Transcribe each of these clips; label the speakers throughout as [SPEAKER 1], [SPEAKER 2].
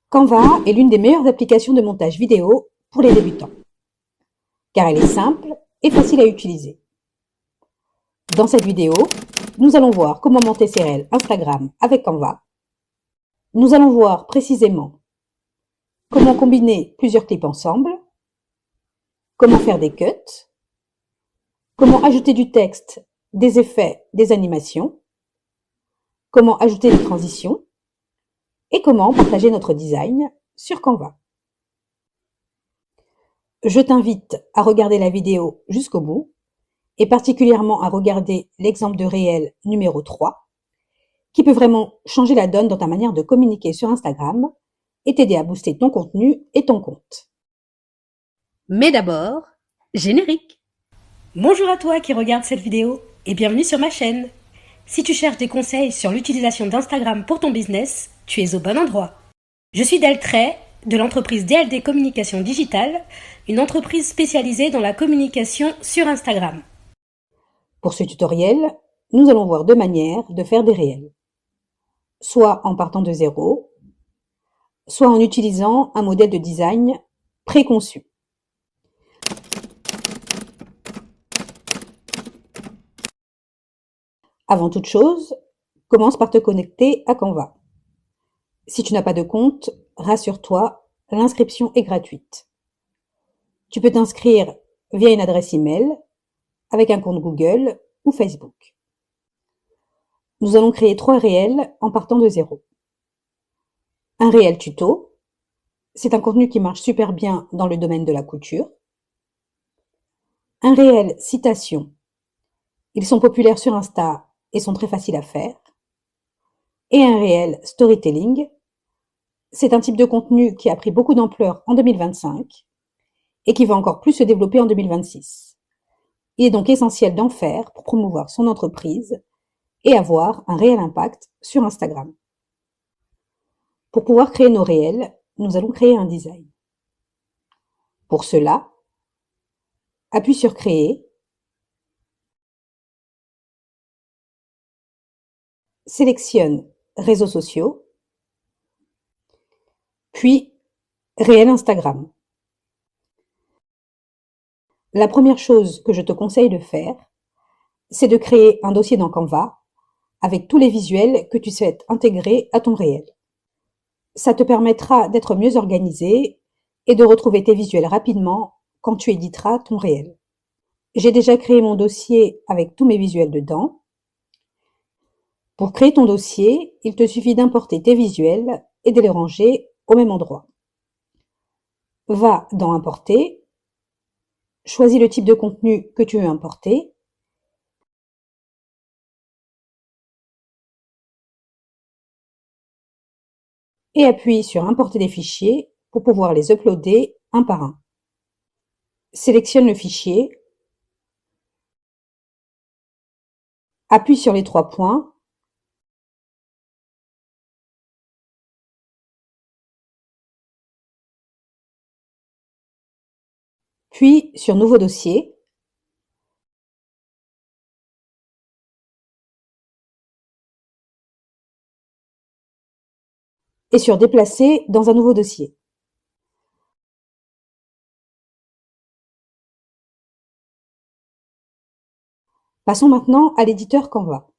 [SPEAKER 1] Canva est l'une des meilleures applications de montage vidéo pour les débutants, car elle est simple et facile à utiliser. Dans cette vidéo, nous allons voir comment monter ses réels Instagram avec Canva. Nous allons voir précisément comment combiner plusieurs clips ensemble, comment faire des cuts, comment ajouter du texte, des effets, des animations, comment ajouter des transitions et comment partager notre design sur Canva. Je t'invite à regarder la vidéo jusqu'au bout et particulièrement à regarder l'exemple de réel numéro 3 qui peut vraiment changer la donne dans ta manière de communiquer sur Instagram et t'aider à booster ton contenu et ton compte.
[SPEAKER 2] Mais d'abord, générique.
[SPEAKER 3] Bonjour à toi qui regarde cette vidéo et bienvenue sur ma chaîne. Si tu cherches des conseils sur l'utilisation d'Instagram pour ton business, tu es au bon endroit. Je suis Deltray de l'entreprise DLD Communication Digitale, une entreprise spécialisée dans la communication sur Instagram.
[SPEAKER 1] Pour ce tutoriel, nous allons voir deux manières de faire des réels. Soit en partant de zéro, soit en utilisant un modèle de design préconçu. Avant toute chose, commence par te connecter à Canva. Si tu n'as pas de compte, rassure-toi, l'inscription est gratuite. Tu peux t'inscrire via une adresse email, avec un compte Google ou Facebook. Nous allons créer 3 réels en partant de zéro. Un réel tuto, c'est un contenu qui marche super bien dans le domaine de la couture. Un réel citation, ils sont populaires sur Insta et sont très faciles à faire. Et un réel storytelling, c'est un type de contenu qui a pris beaucoup d'ampleur en 2025 et qui va encore plus se développer en 2026. Il est donc essentiel d'en faire pour promouvoir son entreprise et avoir un réel impact sur Instagram. Pour pouvoir créer nos réels, nous allons créer un design. Pour cela, appuie sur Créer, sélectionne Réseaux sociaux, puis Réel Instagram. La première chose que je te conseille de faire, c'est de créer un dossier dans Canva avec tous les visuels que tu souhaites intégrer à ton réel. Ça te permettra d'être mieux organisé et de retrouver tes visuels rapidement quand tu éditeras ton réel. J'ai déjà créé mon dossier avec tous mes visuels dedans. Pour créer ton dossier, il te suffit d'importer tes visuels et de les ranger au même endroit. Va dans Importer, choisis le type de contenu que tu veux importer et appuie sur Importer des fichiers pour pouvoir les uploader un par un. Sélectionne le fichier, appuie sur les 3 points, puis sur Nouveau dossier, et sur Déplacer dans un nouveau dossier. Passons maintenant à l'éditeur Canva.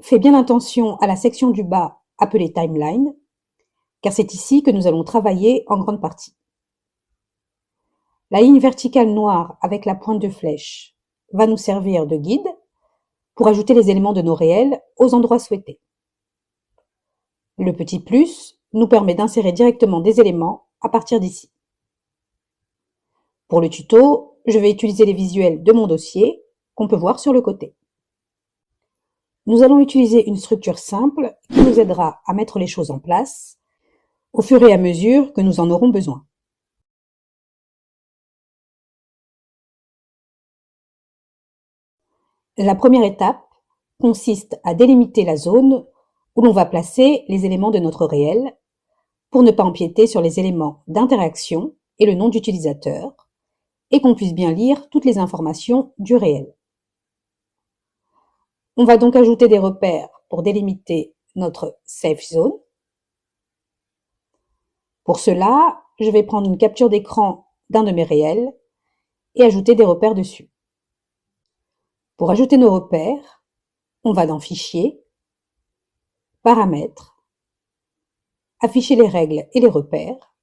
[SPEAKER 1] Fais bien attention à la section du bas appelée Timeline, car c'est ici que nous allons travailler en grande partie. La ligne verticale noire avec la pointe de flèche va nous servir de guide pour ajouter les éléments de nos réels aux endroits souhaités. Le petit plus nous permet d'insérer directement des éléments à partir d'ici. Pour le tuto, je vais utiliser les visuels de mon dossier qu'on peut voir sur le côté. Nous allons utiliser une structure simple qui nous aidera à mettre les choses en place au fur et à mesure que nous en aurons besoin. La première étape consiste à délimiter la zone où l'on va placer les éléments de notre réel pour ne pas empiéter sur les éléments d'interaction et le nom d'utilisateur et qu'on puisse bien lire toutes les informations du réel. On va donc ajouter des repères pour délimiter notre safe zone. Pour cela, je vais prendre une capture d'écran d'un de mes réels et ajouter des repères dessus. Pour ajouter nos repères, on va dans Fichier, Paramètres, Afficher les règles et les repères.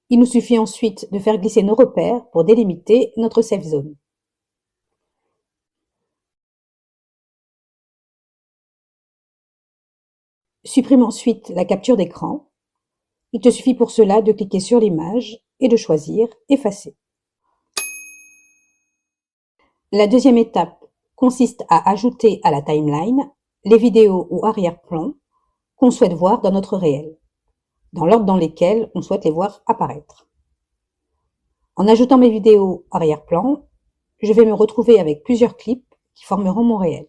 [SPEAKER 1] Il nous suffit ensuite de faire glisser nos repères pour délimiter notre safe zone. Supprime ensuite la capture d'écran. Il te suffit pour cela de cliquer sur l'image et de choisir Effacer. La deuxième étape consiste à ajouter à la timeline les vidéos ou arrière-plans qu'on souhaite voir dans notre réel, dans l'ordre dans lesquels on souhaite les voir apparaître. En ajoutant mes vidéos arrière-plan, je vais me retrouver avec plusieurs clips qui formeront mon réel.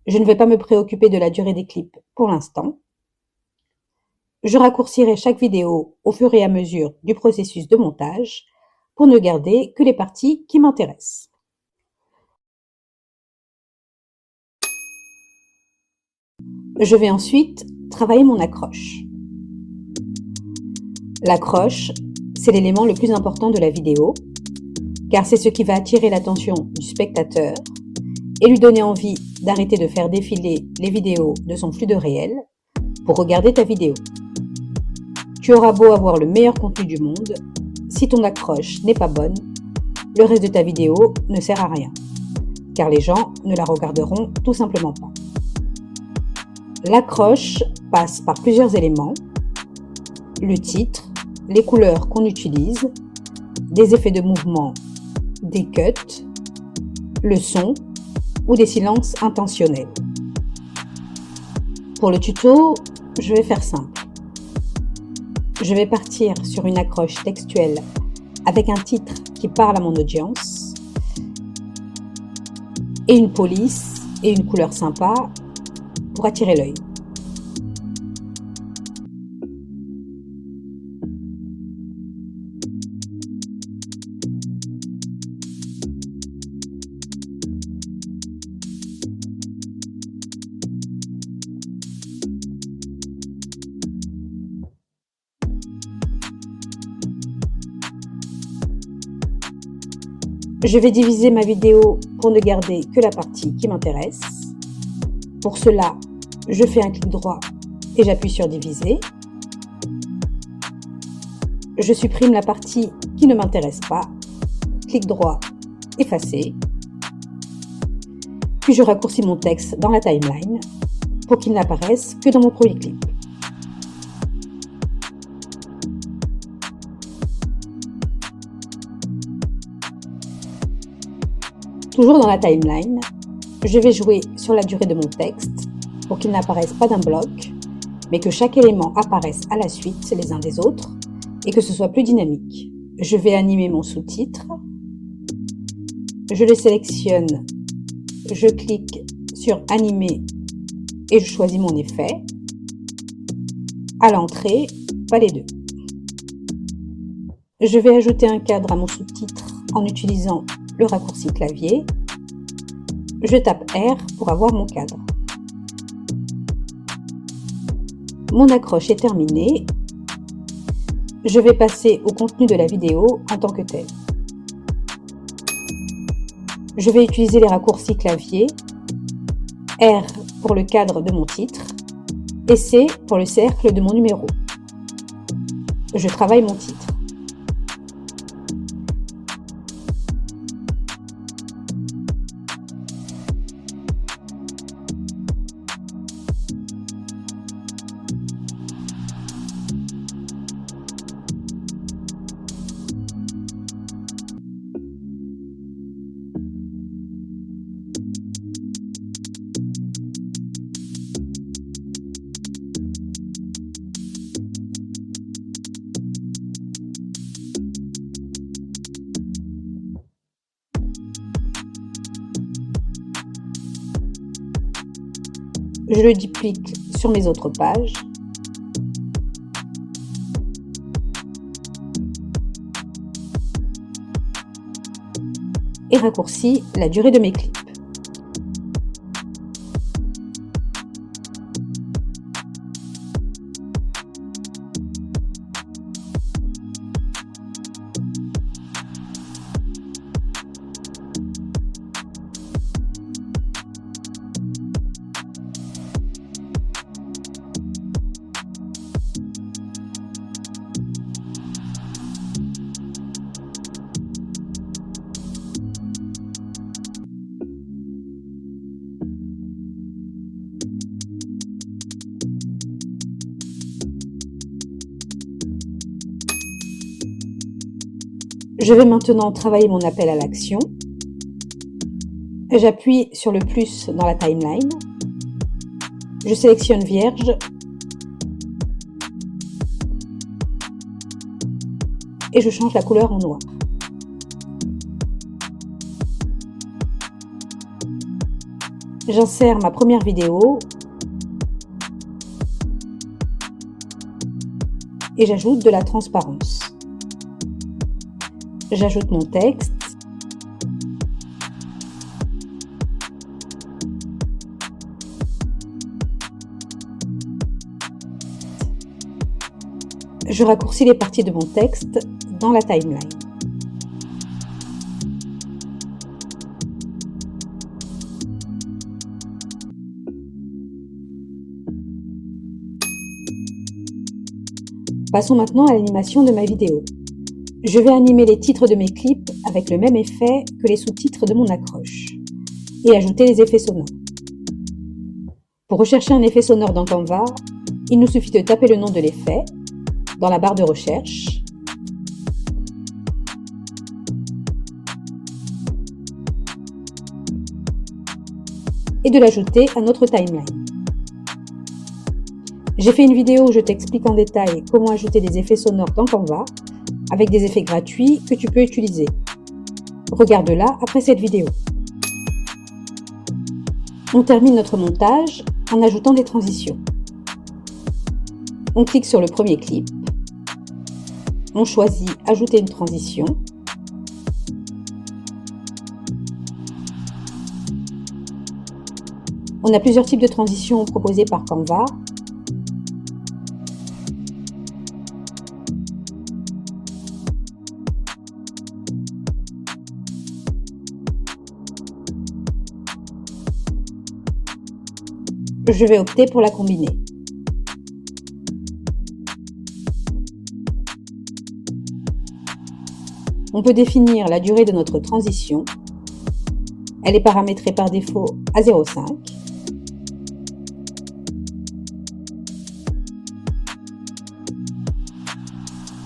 [SPEAKER 1] Je ne vais pas me préoccuper de la durée des clips pour l'instant. Je raccourcirai chaque vidéo au fur et à mesure du processus de montage pour ne garder que les parties qui m'intéressent. Je vais ensuite travailler mon accroche. L'accroche, c'est l'élément le plus important de la vidéo, car c'est ce qui va attirer l'attention du spectateur et lui donner envie d'arrêter de faire défiler les vidéos de son flux de réel pour regarder ta vidéo. Tu auras beau avoir le meilleur contenu du monde, si ton accroche n'est pas bonne, le reste de ta vidéo ne sert à rien, car les gens ne la regarderont tout simplement pas. L'accroche passe par plusieurs éléments: le titre, les couleurs qu'on utilise, des effets de mouvement, des cuts, le son ou des silences intentionnels. Pour le tuto, je vais faire simple. Je vais partir sur une accroche textuelle avec un titre qui parle à mon audience et une police et une couleur sympa pour attirer l'œil. Je vais diviser ma vidéo pour ne garder que la partie qui m'intéresse. Pour cela, je fais un clic droit et j'appuie sur Diviser. Je supprime la partie qui ne m'intéresse pas. Clic droit, Effacer. Puis je raccourcis mon texte dans la timeline pour qu'il n'apparaisse que dans mon premier clip. Toujours dans la timeline, je vais jouer sur la durée de mon texte pour qu'il n'apparaisse pas d'un bloc, mais que chaque élément apparaisse à la suite les uns des autres et que ce soit plus dynamique. Je vais animer mon sous-titre, je le sélectionne, je clique sur Animer et je choisis mon effet. À l'entrée, pas les deux. Je vais ajouter un cadre à mon sous-titre en utilisant le raccourci clavier. Je tape R pour avoir mon cadre. Mon accroche est terminée. Je vais passer au contenu de la vidéo en tant que tel. Je vais utiliser les raccourcis clavier, R pour le cadre de mon titre et C pour le cercle de mon numéro. Je travaille mon titre. Je le duplique sur mes autres pages. Et raccourcis la durée de mes clips. Je vais maintenant travailler mon appel à l'action. J'appuie sur le plus dans la timeline. Je sélectionne vierge. Et je change la couleur en noir. J'insère ma première vidéo et j'ajoute de la transparence. J'ajoute mon texte. Je raccourcis les parties de mon texte dans la timeline. Passons maintenant à l'animation de ma vidéo. Je vais animer les titres de mes clips avec le même effet que les sous-titres de mon accroche et ajouter les effets sonores. Pour rechercher un effet sonore dans Canva, il nous suffit de taper le nom de l'effet dans la barre de recherche et de l'ajouter à notre timeline. J'ai fait une vidéo où je t'explique en détail comment ajouter des effets sonores dans Canva avec des effets gratuits que tu peux utiliser. Regarde-la après cette vidéo. On termine notre montage en ajoutant des transitions. On clique sur le premier clip. On choisit « Ajouter une transition ». On a plusieurs types de transitions proposées par Canva. Je vais opter pour la combiner. On peut définir la durée de notre transition. Elle est paramétrée par défaut à 0,5.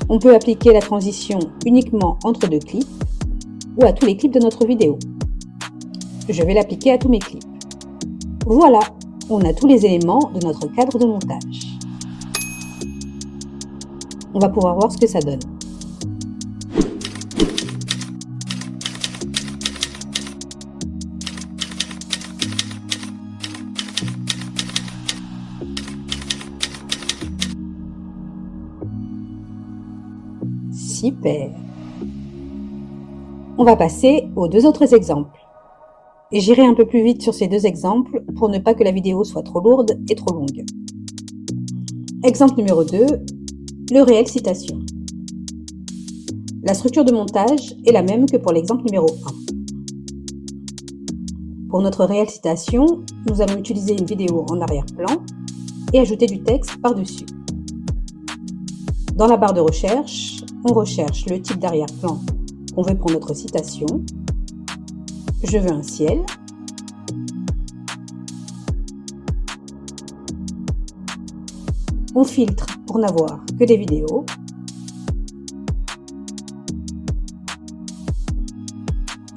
[SPEAKER 1] On peut appliquer la transition uniquement entre deux clips ou à tous les clips de notre vidéo. Je vais l'appliquer à tous mes clips. Voilà, on a tous les éléments de notre cadre de montage. On va pouvoir voir ce que ça donne. Super! On va passer aux deux autres exemples. Et j'irai un peu plus vite sur ces deux exemples pour ne pas que la vidéo soit trop lourde et trop longue. Exemple numéro 2, le réel citation. La structure de montage est la même que pour l'exemple numéro 1. Pour notre réel citation, nous allons utiliser une vidéo en arrière-plan et ajouter du texte par-dessus. Dans la barre de recherche, on recherche le type d'arrière-plan qu'on veut pour notre citation. Je veux un ciel. On filtre pour n'avoir que des vidéos.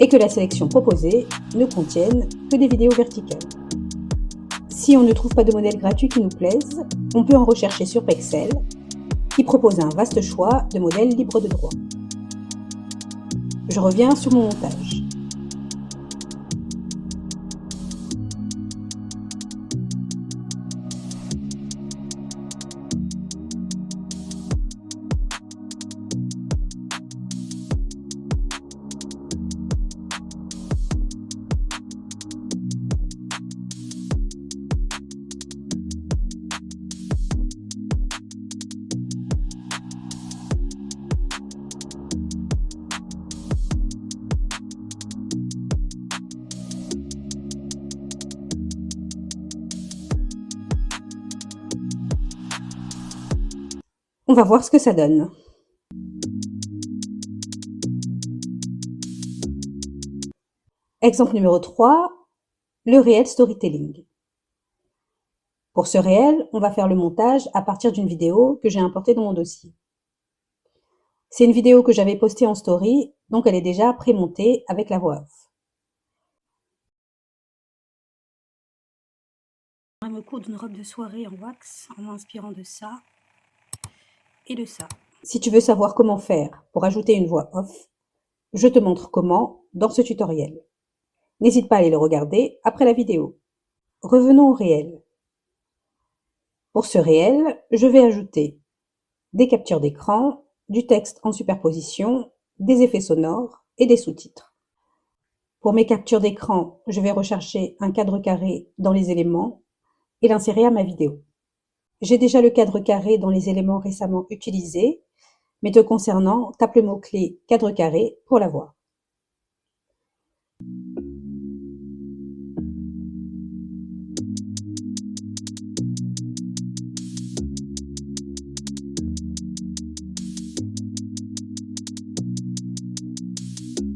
[SPEAKER 1] Et que la sélection proposée ne contienne que des vidéos verticales. Si on ne trouve pas de modèle gratuit qui nous plaise, on peut en rechercher sur Pexel, qui propose un vaste choix de modèles libres de droit. Je reviens sur mon montage. On va voir ce que ça donne. Exemple numéro 3, le réel storytelling. Pour ce réel, on va faire le montage à partir d'une vidéo que j'ai importée dans mon dossier. C'est une vidéo que j'avais postée en story, donc elle est déjà pré-montée avec la voix off.
[SPEAKER 3] Je me cours d'une robe de soirée en wax en m'inspirant de ça et de ça.
[SPEAKER 1] Si tu veux savoir comment faire pour ajouter une voix off, je te montre comment dans ce tutoriel. N'hésite pas à aller le regarder après la vidéo. Revenons au réel. Pour ce réel, je vais ajouter des captures d'écran, du texte en superposition, des effets sonores et des sous-titres. Pour mes captures d'écran, je vais rechercher un cadre carré dans les éléments et l'insérer à ma vidéo. J'ai déjà le cadre carré dans les éléments récemment utilisés, mais te concernant, tape le mot-clé cadre carré pour l'avoir.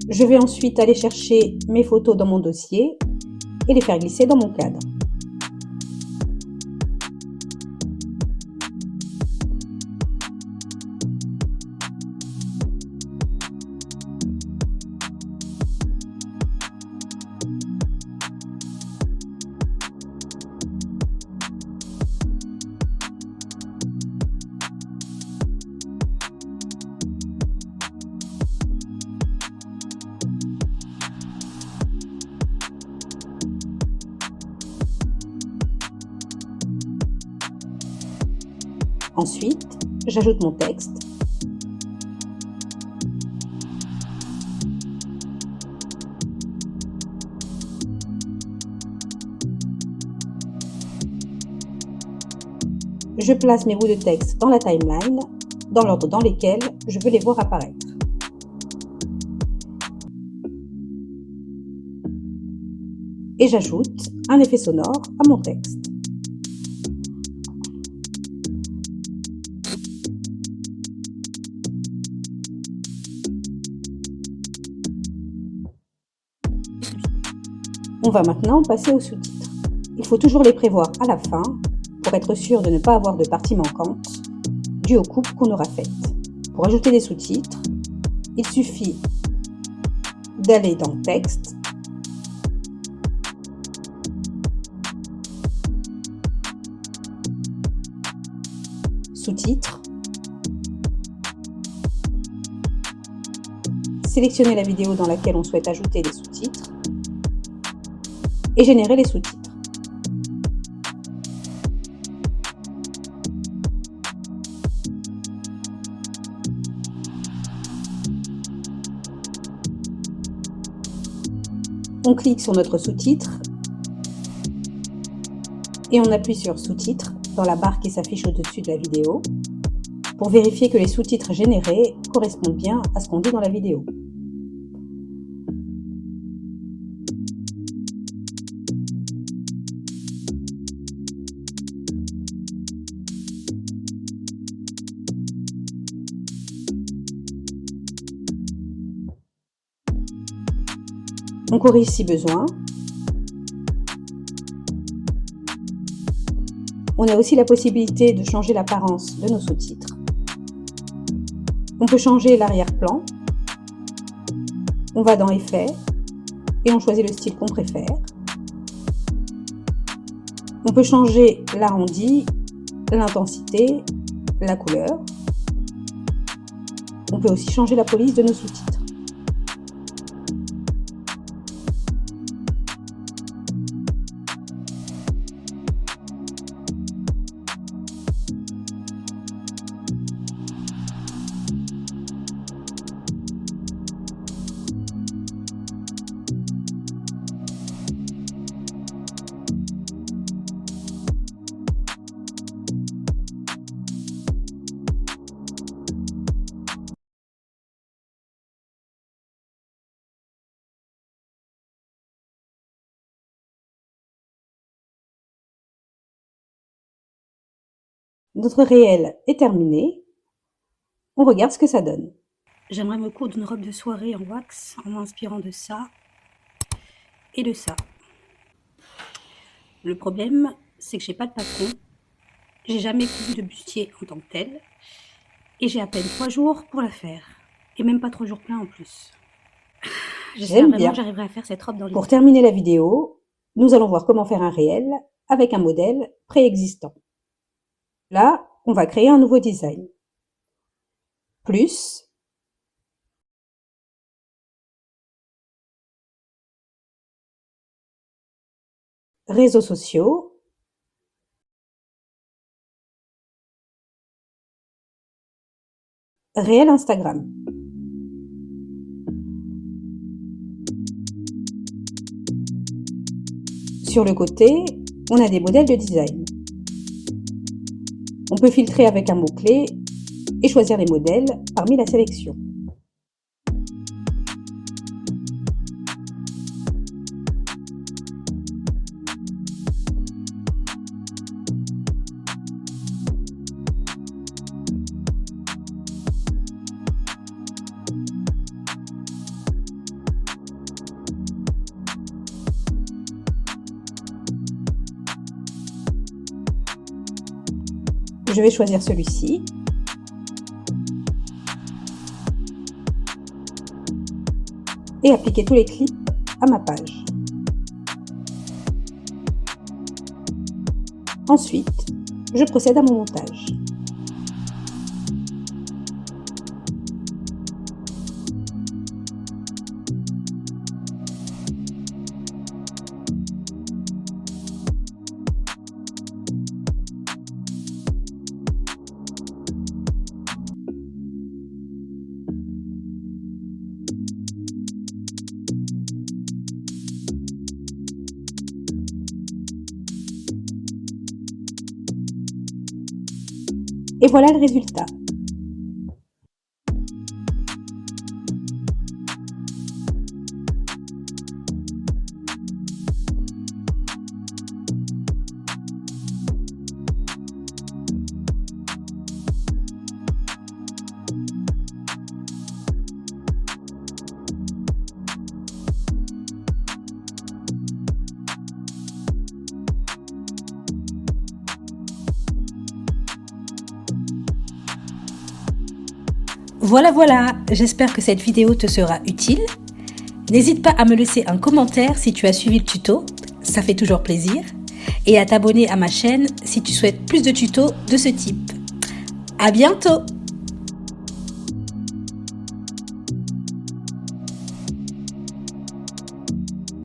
[SPEAKER 1] Je vais ensuite aller chercher mes photos dans mon dossier et les faire glisser dans mon cadre. Ensuite, j'ajoute mon texte. Je place mes bouts de texte dans la timeline, dans l'ordre dans lesquels je veux les voir apparaître. Et j'ajoute un effet sonore à mon texte. On va maintenant passer aux sous-titres. Il faut toujours les prévoir à la fin pour être sûr de ne pas avoir de partie manquante due aux coupes qu'on aura faites. Pour ajouter des sous-titres, il suffit d'aller dans Texte, Sous-titres, sélectionner la vidéo dans laquelle on souhaite ajouter les sous-titres et générer les sous-titres. On clique sur notre sous-titre et on appuie sur sous-titres dans la barre qui s'affiche au-dessus de la vidéo pour vérifier que les sous-titres générés correspondent bien à ce qu'on dit dans la vidéo. On corrige si besoin. On a aussi la possibilité de changer l'apparence de nos sous-titres. On peut changer l'arrière-plan. On va dans Effets et on choisit le style qu'on préfère. On peut changer l'arrondi, l'intensité, la couleur. On peut aussi changer la police de nos sous-titres. Notre réel est terminé. On regarde ce que ça donne.
[SPEAKER 3] J'aimerais me coudre d'une robe de soirée en wax en m'inspirant de ça et de ça. Le problème, c'est que j'ai pas de patron. J'ai jamais cousu de bustier en tant que tel. Et j'ai à peine 3 jours pour la faire. Et même pas 3 jours pleins en plus. J'espère
[SPEAKER 1] J'aime
[SPEAKER 3] vraiment
[SPEAKER 1] bien.
[SPEAKER 3] que j'arriverai à faire cette robe dans les...
[SPEAKER 1] Pour terminer la vidéo, nous allons voir comment faire un réel avec un modèle préexistant. Là, on va créer un nouveau design. Plus, réseaux sociaux, réel Instagram. Sur le côté, on a des modèles de design. On peut filtrer avec un mot-clé et choisir les modèles parmi la sélection. Je vais choisir celui-ci. Et appliquer tous les clips à ma page. Ensuite, je procède à mon montage. Et voilà le résultat.
[SPEAKER 3] Voilà, j'espère que cette vidéo te sera utile. N'hésite pas à me laisser un commentaire si tu as suivi le tuto, ça fait toujours plaisir, et à t'abonner à ma chaîne si tu souhaites plus de tutos de ce type. À bientôt!